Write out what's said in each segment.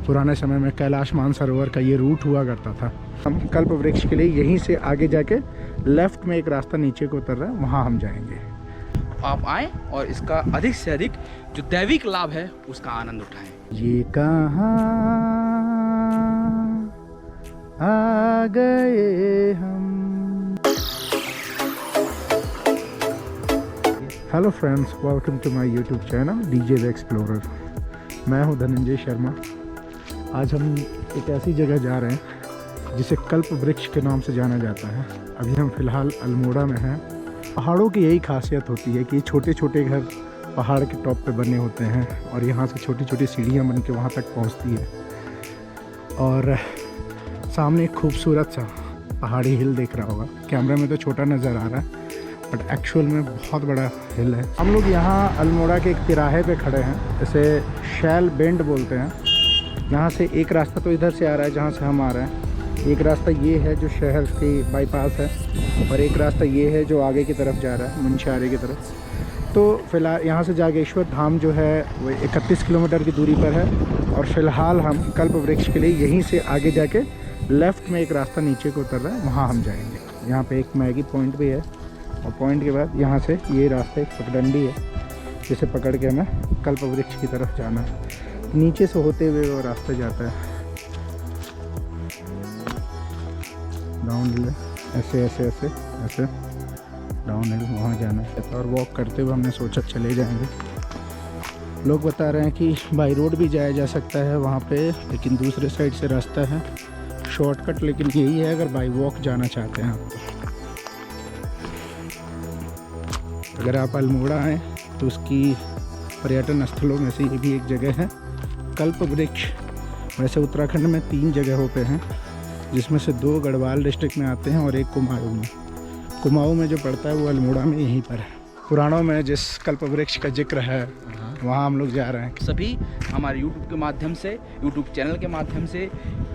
पुराने समय में कैलाश मानसरोवर का ये रूट हुआ करता था। हम कल्प वृक्ष के लिए यहीं से आगे जाके लेफ्ट में एक रास्ता नीचे को उतर रहा है, वहाँ हम जाएंगे। आप आएँ और इसका अधिक से अधिक जो दैविक लाभ है उसका आनंद उठाएं। ये कहाँ आ गए हम। Hello friends, welcome to my YouTube channel DJ the Explorer. मैं हूं धनंजय शर्मा। आज हम एक ऐसी जगह जा रहे हैं जिसे कल्प वृक्ष के नाम से जाना जाता है। अभी हम फ़िलहाल अल्मोड़ा में हैं। पहाड़ों की यही खासियत होती है कि छोटे छोटे घर पहाड़ के टॉप पे बने होते हैं और यहाँ से छोटी छोटी सीढ़ियाँ बन के वहाँ तक पहुँचती है। और सामने एक खूबसूरत सा पहाड़ी हिल दिख रहा होगा। कैमरे में तो छोटा नज़र आ रहा है बट एक्चुअल में बहुत बड़ा हिल है। हम लोग यहाँ अल्मोड़ा के एक तिराहे पे खड़े हैं, इसे शैल बेंड बोलते हैं। यहाँ से एक रास्ता तो इधर से आ रहा है जहाँ से हम आ रहे हैं, एक रास्ता ये है जो शहर के बाईपास है और एक रास्ता ये है जो आगे की तरफ जा रहा है मुंशियारे की तरफ। तो फ़िलहाल यहाँ से जागेश्वर धाम जो है वो 31 किलोमीटर की दूरी पर है और फ़िलहाल हम कल्प वृक्ष के लिए यहीं से आगे जाके लेफ़्ट में एक रास्ता नीचे को उतर रहा है, वहाँ हम जाएंगे। यहाँ पे एक मैगी पॉइंट भी है और पॉइंट के बाद यहाँ से ये रास्ता एक पगडंडी है जिसे पकड़ के हमें कल्प वृक्ष की तरफ जाना है। नीचे से होते हुए वो रास्ता जाता है डाउन हिल, ऐसे ऐसे ऐसे ऐसे डाउन हिल, वहाँ जाना है। और वॉक करते हुए हमने सोचा चले जाएंगे। लोग बता रहे हैं कि बाई रोड भी जाया जा सकता है वहाँ पे, लेकिन दूसरे साइड से रास्ता है शॉर्टकट, लेकिन यही है अगर बाई वॉक जाना चाहते हैं आप। अगर आप अल्मोड़ा आएँ तो उसकी पर्यटन स्थलों में से ये भी एक जगह है कल्प वृक्ष। वैसे उत्तराखंड में 3 जगहों पे हैं जिसमें से 2 गढ़वाल डिस्ट्रिक्ट में आते हैं और एक कुमाऊँ में। कुमाऊँ में जो पड़ता है वो अल्मोड़ा में यहीं पर है। पुराणों में जिस कल्प वृक्ष का जिक्र है वहाँ हम लोग जा रहे हैं। सभी हमारे यूट्यूब के माध्यम से, यूट्यूब चैनल के माध्यम से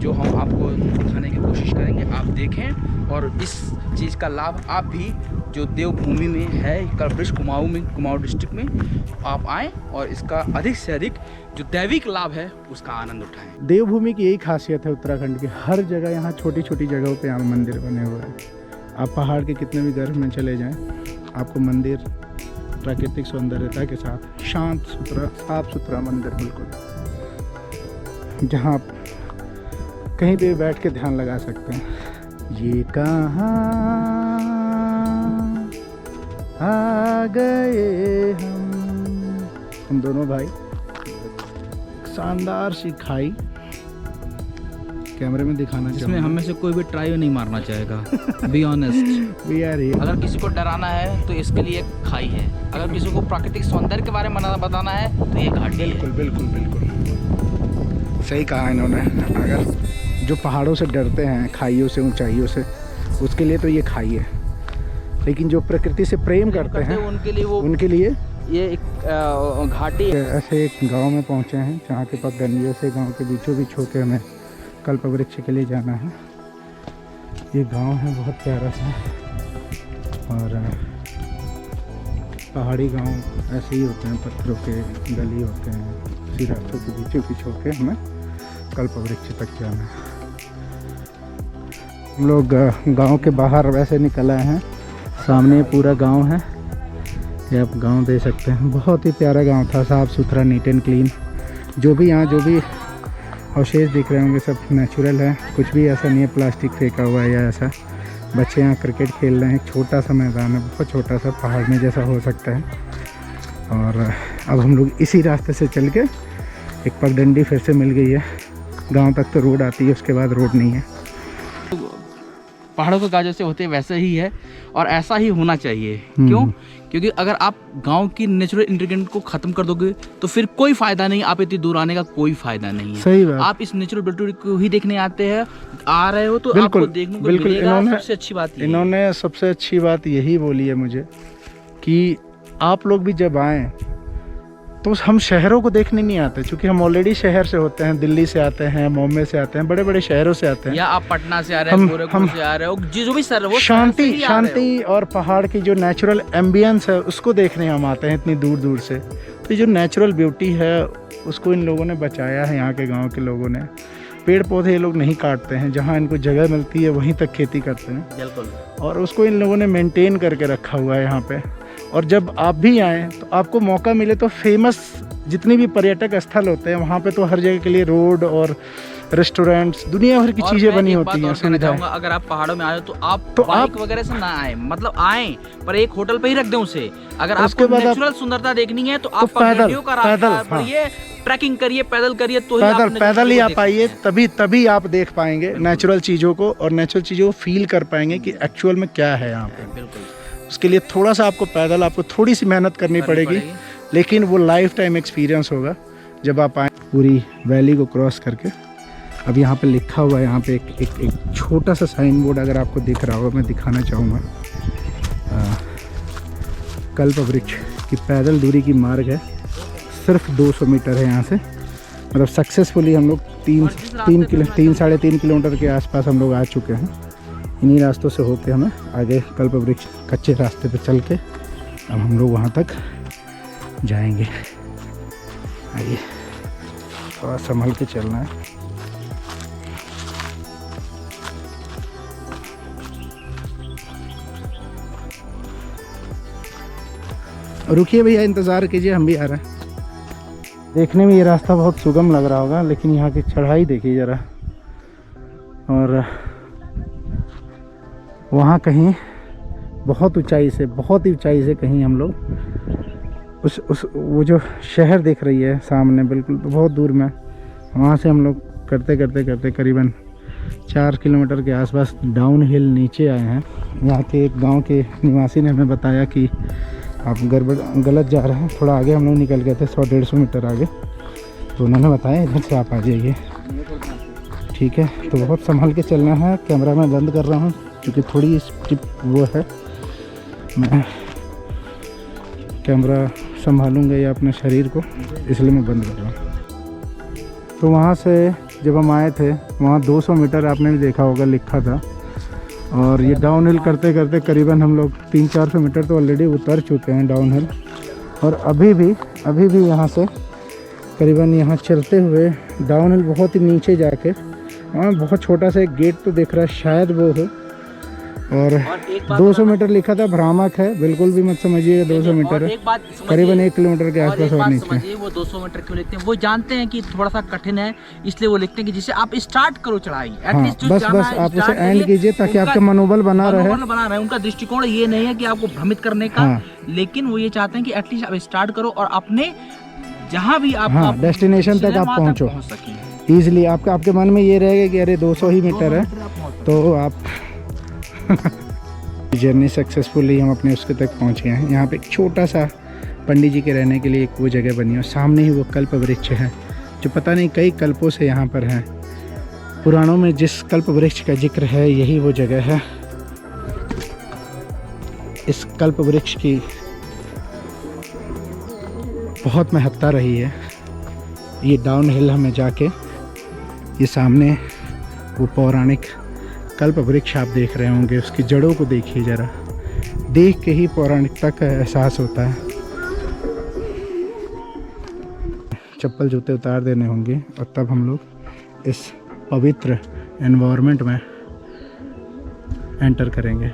जो हम आपको दिखाने की कोशिश करेंगे, आप देखें और इस चीज़ का लाभ आप भी जो देवभूमि में है कल्प वृक्ष कुमाऊँ डिस्ट्रिक्ट में, आप आएँ और इसका अधिक से अधिक जो दैविक लाभ है उसका आनंद उठाएं। देवभूमि की यही खासियत है उत्तराखंड की। हर जगह यहाँ छोटी छोटी जगहों पे यहाँ मंदिर बने हुए हैं। आप पहाड़ के कितने भी गर्भ में चले जाएं, आपको मंदिर प्राकृतिक सौंदर्यता के साथ शांत सुथरा साफ सुथरा मंदिर बिल्कुल, जहाँ आप कहीं भी बैठ के ध्यान लगा सकते हैं। ये कहाँ आ गए हम दोनों भाई। शानदार सी खाई कैमरे में दिखाना, जिसमें हम में से कोई भी ट्राई नहीं मारना चाहेगा। Be honest, we are here. अगर किसी को डराना है तो इसके लिए एक खाई है, अगर किसी को प्राकृतिक सौंदर्य के बारे में बताना है तो ये घाटी है। बिल्कुल बिल्कुल बिल्कुल सही कहा इन्होंने। अगर जो पहाड़ों से डरते हैं, खाइयों से, ऊंचाइयों से, उसके लिए तो ये खाई है। लेकिन जो प्रकृति से प्रेम करते हैं उनके लिए ये एक घाटी है। ऐसे एक गांव में पहुंचे हैं जहाँ के पगडंडियों से गांव के बीचों बीच होके हमें कल्प वृक्ष के लिए जाना है। ये गांव है बहुत प्यारा सा और पहाड़ी गांव ऐसे ही होते हैं, पत्थरों के गली होते हैं, इसी रास्तों के बीचों बीच होके हमें कल्प वृक्ष तक जाना है। हम लोग गांव के बाहर वैसे निकल आए हैं। सामने पूरा गांव है, ये आप गांव दे सकते हैं। बहुत ही प्यारा गांव था, साफ़ सुथरा, नीट एंड क्लीन। जो भी यहाँ जो भी अवशेष दिख रहे होंगे सब नेचुरल है, कुछ भी ऐसा नहीं है प्लास्टिक फेंका हुआ है या ऐसा। बच्चे यहाँ क्रिकेट खेल रहे हैं, एक छोटा सा मैदान है, बहुत छोटा सा, पहाड़ में जैसा हो सकता है। और अब हम लोग इसी रास्ते से चल के एक पगडंडी फिर से मिल गई है। गांव तक तो रोड आती है, उसके बाद रोड नहीं है। पहाड़ों के गाँव जैसे होते हैं वैसे ही है और ऐसा ही होना चाहिए। क्यों? क्योंकि अगर आप गांव की नेचुरल इंग्रेडिएंट को खत्म कर दोगे तो फिर कोई फायदा नहीं, आप इतनी दूर आने का कोई फायदा नहीं है। सही बात। आप इस नेचुरल ब्यूटी को ही देखने आते हैं, आ रहे हो तो बिल्कुल, आपको देखने को बिल्कुल। मिलेगा। सबसे अच्छी बात इन्होंने सबसे अच्छी बात यही बोली है मुझे कि आप लोग भी जब आएँ तो हम शहरों को देखने नहीं आते, क्योंकि हम ऑलरेडी शहर से होते हैं, दिल्ली से आते हैं, बॉम्बे से आते हैं, बड़े बड़े शहरों से आते हैं, या आप पटना से आ रहे हैं, गोरखपुर से आ रहे हो, जो भी सर वो शांति और पहाड़ की जो नेचुरल एम्बियंस है उसको देखने हम आते हैं इतनी दूर दूर से। तो जो नेचुरल ब्यूटी है उसको इन लोगों ने बचाया है। यहाँ के गांव के लोगों ने पेड़ पौधे ये लोग नहीं काटते हैं, जहाँ इनको जगह मिलती है वहीं तक खेती करते हैं बिल्कुल। और उसको इन लोगों ने मेंटेन करके रखा हुआ है यहाँ पे। और जब आप भी आएँ तो आपको मौका मिले तो फेमस जितने भी पर्यटक स्थल होते हैं वहाँ पे तो हर जगह के लिए रोड और रेस्टोरेंट्स दुनिया भर की चीज़ें बनी होती हैं, सुविधाएं। अगर आप पहाड़ों में आए तो आप बाइक वगैरह से ना आए, मतलब आए पर एक होटल पे ही रख दें उसे। अगर आपको नेचुरल सुंदरता देखनी है तो आप पैदल ट्रैकिंग करिए, पैदल करिए, तो पैदल ही आप आइए, तभी आप देख पाएंगे नेचुरल चीज़ों को और नेचुरल चीज़ों को फील कर पाएंगे कि एक्चुअल में क्या है यहाँ पे। बिल्कुल। उसके लिए थोड़ा सा आपको थोड़ी सी मेहनत करनी पड़ेगी, लेकिन वो लाइफ टाइम एक्सपीरियंस होगा जब आप आए। पूरी वैली को क्रॉस करके अब यहाँ पे लिखा हुआ है, यहाँ पे एक छोटा सा साइन बोर्ड अगर आपको दिख रहा होगा, मैं दिखाना चाहूँगा। कल्प वृक्ष की पैदल दूरी की मार्ग है, सिर्फ 200 मीटर है यहाँ से। मतलब सक्सेसफुली हम लोग 3-3.5 किलोमीटर के आसपास हम लोग आ चुके हैं। इन्हीं रास्तों से होके हमें आगे कल्प वृक्ष कच्चे रास्ते पे चल के अब हम लोग वहाँ तक जाएंगे। आइए, थोड़ा संभल के चलना है। रुकिए भैया, इंतज़ार कीजिए, हम भी आ रहे हैं। देखने में ये रास्ता बहुत सुगम लग रहा होगा, लेकिन यहाँ की चढ़ाई देखिए ज़रा। और वहाँ कहीं बहुत ही ऊंचाई से कहीं हम लोग वो जो शहर दिख रही है सामने बिल्कुल बहुत दूर में, वहाँ से हम लोग करते करीबन 4 किलोमीटर के आसपास डाउन हिल नीचे आए हैं। यहाँ के एक गांव के निवासी ने हमें बताया कि आप गलत जा रहे हैं, थोड़ा आगे हम लोग निकल गए थे, 100-150 मीटर आगे, तो उन्होंने बताया इधर से आप आ जाइए। ठीक है, तो बहुत संभल के चलना है। कैमरा मैं बंद कर रहा हूँ क्योंकि थोड़ी स्टिप वो है, मैं कैमरा संभालूंगा या अपने शरीर को, इसलिए मैं बंद कर रहा हूँ। तो वहाँ से जब हम आए थे वहाँ 200 मीटर आपने भी देखा होगा लिखा था, और ये डाउन हिल करते करीबन हम लोग 300-400 मीटर तो ऑलरेडी उतर चुके हैं डाउन हिल। और अभी भी यहाँ से करीबन यहाँ चलते हुए डाउन हिल बहुत ही नीचे जाके वहाँ बहुत छोटा सा एक गेट तो दिख रहा है, शायद वो हो। और 200 मीटर लिखा था, भ्रामक है, बिल्कुल भी मत समझिएगा 200 मीटर है, करीबन 1 किलोमीटर के आसपास और नीचे। वो 200 मीटर क्यों लिखते हैं? वो जानते हैं कि थोड़ा सा कठिन है, इसलिए वो लिखते हैं कि जिसे आप स्टार्ट करो चढ़ाई। हाँ, बस आप उसे एंड कीजिए ताकि आपका मनोबल बना रहे। उनका दृष्टिकोण ये नहीं है कि आपको भ्रमित करने का, लेकिन वो ये चाहते हैं कि एटलीस्ट आप स्टार्ट करो और अपने जहाँ भी आप डेस्टिनेशन तक आप पहुँचो ईजिली। आपके मन में ये रहेगा कि अरे 200 ही मीटर है, तो आप जर्नी सक्सेसफुली हम अपने उसके तक पहुँचे हैं। यहाँ पे एक छोटा सा पंडित जी के रहने के लिए एक वो जगह बनी है, और सामने ही वो कल्प वृक्ष है जो पता नहीं कई कल्पों से यहाँ पर है। पुराणों में जिस कल्प वृक्ष का जिक्र है यही वो जगह है। इस कल्प वृक्ष की बहुत महत्ता रही है। ये डाउन हिल हमें जाके ये सामने वो पौराणिक कल्प वृक्ष आप देख रहे होंगे, उसकी जड़ों को देखिए ज़रा, देख के ही पौराणिकता का एहसास होता है। चप्पल जूते उतार देने होंगे और तब हम लोग इस पवित्र एनवायरनमेंट में एंटर करेंगे।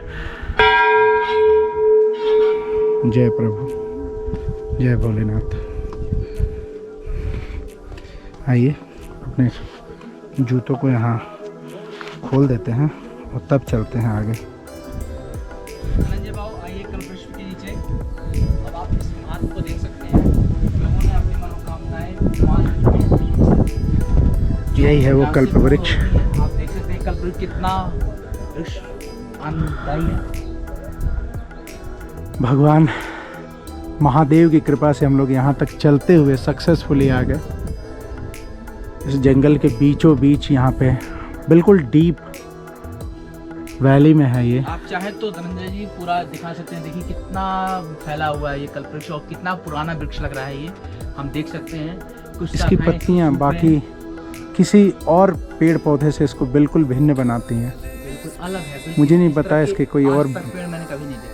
जय प्रभु, जय भोलेनाथ। आइए अपने जूतों को यहाँ खोल देते हैं और तब चलते हैं आगे। आइए कल्पवृक्ष के नीचे, अब आप इस महात्म को देख सकते हैं। लोगों ने अपनी मनोकामनाएं, यही है वो कल्प वृक्ष। आप देख सकते हैं कल्पवृक्ष कितना आनंददायी है। भगवान महादेव की कृपा से हम लोग यहाँ तक चलते हुए सक्सेसफुली आ गए। इस जंगल के बीचों बीच यहाँ पे बिल्कुल डीप वैली में है ये। आप चाहे तो धनंजय जी पूरा दिखा सकते हैं। देखिए कितना फैला हुआ है ये कल्पवृक्ष और कितना पुराना वृक्ष लग रहा है ये, हम देख सकते हैं। कुछ इसकी पत्तियाँ बाकी किसी और पेड़ पौधे से इसको बिल्कुल भिन्न बनाती हैं, बिल्कुल अलग है। मुझे नहीं पता इसके कोई और पेड़ मैंने कभी नहीं देखा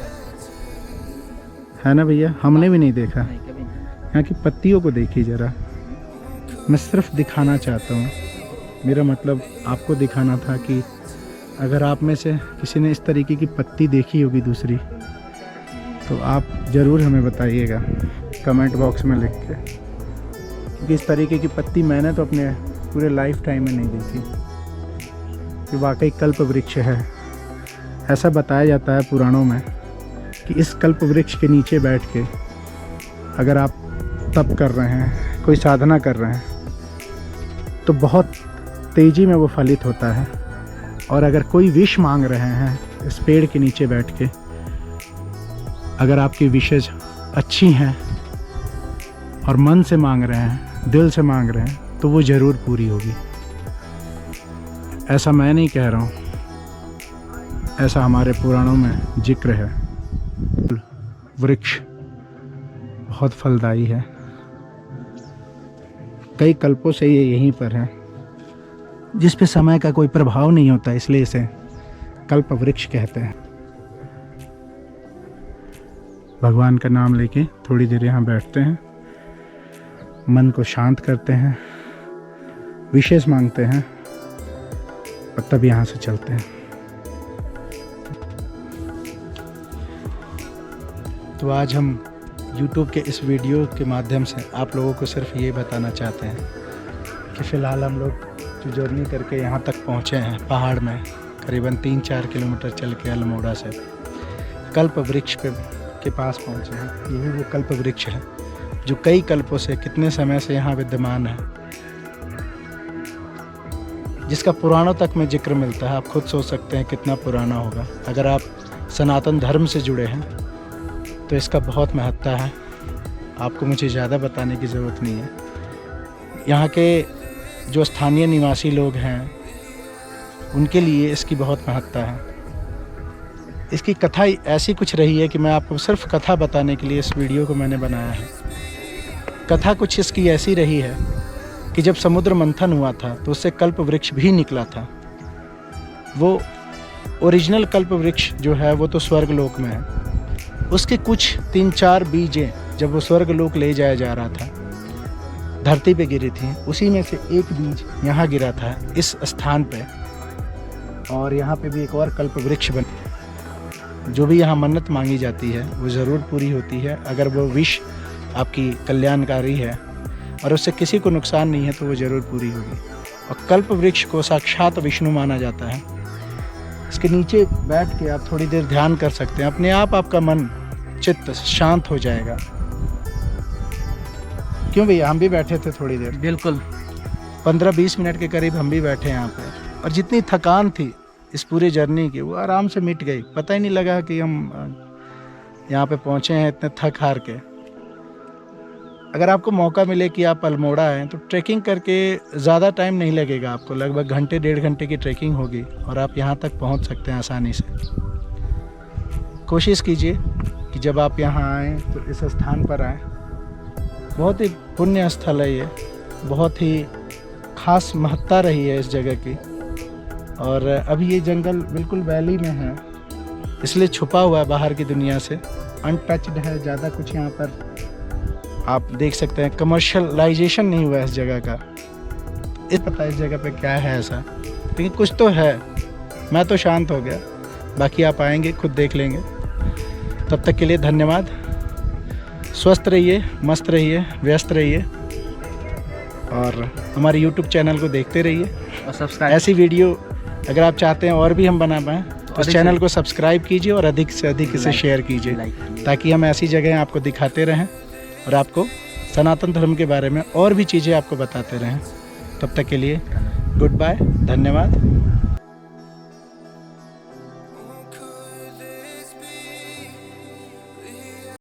है ना भैया, हमने भी नहीं देखा। नहीं, कभी नहीं। यहाँ की पत्तियों को देखिए ज़रा, मैं सिर्फ दिखाना चाहता हूँ। मेरा मतलब आपको दिखाना था कि अगर आप में से किसी ने इस तरीके की पत्ती देखी होगी दूसरी, तो आप ज़रूर हमें बताइएगा कमेंट बॉक्स में लिख के, क्योंकि इस तरीके की पत्ती मैंने तो अपने पूरे लाइफ टाइम में नहीं देखी कि वाकई कल्प वृक्ष है। ऐसा बताया जाता है पुराणों में कि इस कल्प वृक्ष के नीचे बैठ के अगर आप तप कर रहे हैं, कोई साधना कर रहे हैं, तो बहुत तेज़ी में वो फलित होता है। और अगर कोई विश मांग रहे हैं इस पेड़ के नीचे बैठ के, अगर आपकी विशेज अच्छी हैं और मन से मांग रहे हैं, दिल से मांग रहे हैं, तो वो ज़रूर पूरी होगी। ऐसा मैं नहीं कह रहा हूँ, ऐसा हमारे पुराणों में जिक्र है। वृक्ष बहुत फलदायी है, कई कल्पों से ये यहीं पर है, जिस पे समय का कोई प्रभाव नहीं होता, इसलिए इसे कल्प वृक्ष कहते हैं। भगवान का नाम लेके थोड़ी देर यहाँ बैठते हैं, मन को शांत करते हैं, विशेष मांगते हैं और तब यहाँ से चलते हैं। तो आज हम YouTube के इस वीडियो के माध्यम से आप लोगों को सिर्फ ये बताना चाहते हैं कि फ़िलहाल हम लोग जो जर्नी करके यहाँ तक पहुँचे हैं पहाड़ में, करीबन 3-4 किलोमीटर चल के अल्मोड़ा से कल्प वृक्ष के पास पहुँचे हैं। यही वो कल्प वृक्ष है जो कई कल्पों से, कितने समय से यहाँ विद्यमान है, जिसका पुराणों तक में जिक्र मिलता है। आप खुद सोच सकते हैं कितना पुराना होगा। अगर आप सनातन धर्म से जुड़े हैं तो इसका बहुत महत्ता है, आपको मुझे ज़्यादा बताने की ज़रूरत नहीं है। यहाँ के जो स्थानीय निवासी लोग हैं उनके लिए इसकी बहुत महत्ता है। इसकी कथा ऐसी कुछ रही है कि मैं आपको सिर्फ कथा बताने के लिए इस वीडियो को मैंने बनाया है। कथा कुछ इसकी ऐसी रही है कि जब समुद्र मंथन हुआ था तो उससे कल्प वृक्ष भी निकला था। वो ओरिजिनल कल्प वृक्ष जो है वो तो स्वर्ग लोक में है। उसके कुछ 3-4 बीजें जब वो स्वर्ग लोक ले जाया जा रहा था, धरती पे गिरी थी। उसी में से एक बीज यहाँ गिरा था इस स्थान पे, और यहाँ पे भी एक और कल्प वृक्ष बना। जो भी यहाँ मन्नत मांगी जाती है वो ज़रूर पूरी होती है। अगर वो विश आपकी कल्याणकारी है और उससे किसी को नुकसान नहीं है तो वो ज़रूर पूरी होगी। और कल्प वृक्ष को साक्षात विष्णु माना जाता है। इसके नीचे बैठ के आप थोड़ी देर ध्यान कर सकते हैं, अपने आप आपका मन चित्त शांत हो जाएगा। क्यों भैया, हम भी बैठे थे थोड़ी देर, बिल्कुल 15-20 मिनट के करीब हम भी बैठे यहाँ पे, और जितनी थकान थी इस पूरी जर्नी की वो आराम से मिट गई। पता ही नहीं लगा कि हम यहाँ पे पहुँचे हैं इतने थक हार के। अगर आपको मौका मिले कि आप अल्मोड़ा आएँ तो ट्रैकिंग करके ज़्यादा टाइम नहीं लगेगा आपको, लगभग 1-1.5 घंटे की ट्रैकिंग होगी और आप यहाँ तक पहुँच सकते हैं आसानी से। कोशिश कीजिए कि जब आप यहाँ आएँ तो इस स्थान पर आएँ। बहुत ही पुण्य स्थल है ये, बहुत ही ख़ास महत्ता रही है इस जगह की। और अभी ये जंगल बिल्कुल वैली में है, इसलिए छुपा हुआ है बाहर की दुनिया से, अनटच्ड है। ज़्यादा कुछ यहाँ पर आप देख सकते हैं, कमर्शलाइजेशन नहीं हुआ है इस जगह का। इस पता इस जगह पे क्या है ऐसा, लेकिन कुछ तो है। मैं तो शांत हो गया, बाकी आप आएंगे खुद देख लेंगे। तब तक के लिए धन्यवाद। स्वस्थ रहिए, मस्त रहिए, व्यस्त रहिए और हमारे YouTube चैनल को देखते रहिए। और सब्सक्राइब, ऐसी वीडियो अगर आप चाहते हैं और भी हम बना पाएँ तो इस चैनल को सब्सक्राइब कीजिए और अधिक से अधिक इसे शेयर कीजिए, ताकि हम ऐसी जगह आपको दिखाते रहें और आपको सनातन धर्म के बारे में और भी चीज़ें आपको बताते रहें। तब तक के लिए गुड बाय, धन्यवाद।